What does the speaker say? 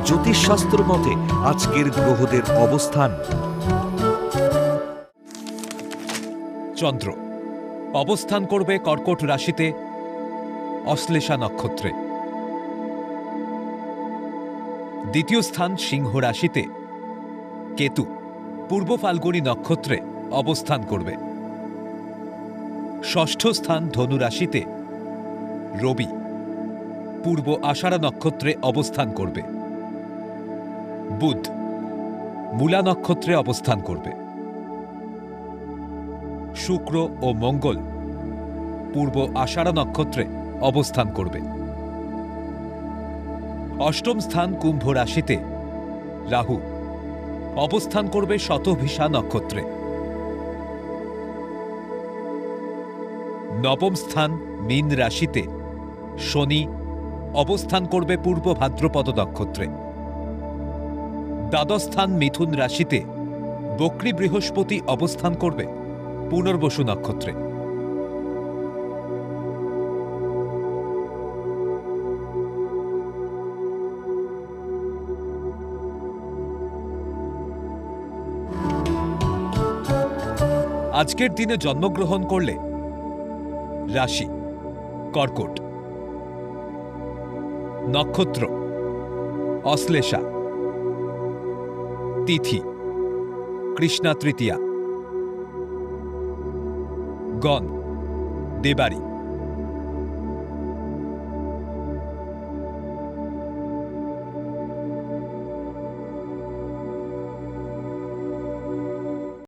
জ্যোতিষশাস্ত্র মতে আজকের গ্রহদের অবস্থান। চন্দ্র অবস্থান করবে কর্কট রাশিতে অশ্লেষা নক্ষত্রে। দ্বিতীয় স্থান সিংহ রাশিতে কেতু পূর্ব ফাল্গুনী নক্ষত্রে অবস্থান করবে। ষষ্ঠ স্থান ধনু রাশিতে রবি পূর্ব আষাঢ়া নক্ষত্রে অবস্থান করবে। বুধ মূলা নক্ষত্রে অবস্থান করবে। শুক্র ও মঙ্গল পূর্ব আষাঢ়া নক্ষত্রে অবস্থান করবে। অষ্টম স্থান কুম্ভ রাশিতে রাহু অবস্থান করবে শতভিষা নক্ষত্রে। নবম স্থান মীন রাশিতে শনি অবস্থান করবে পূর্ব ভাদ্রপদ নক্ষত্রে। দ্বাদশ স্থান মিথুন রাশিতে বক্রী বৃহস্পতি অবস্থান করবে পুনর্বসু নক্ষত্রে। আজকের দিনে জন্মগ্রহণ করলে রাশি কর্কট, নক্ষত্র অশ্লেষা, তিথি কৃষ্ণা তৃতীয়া, গণ দেবাড়ী।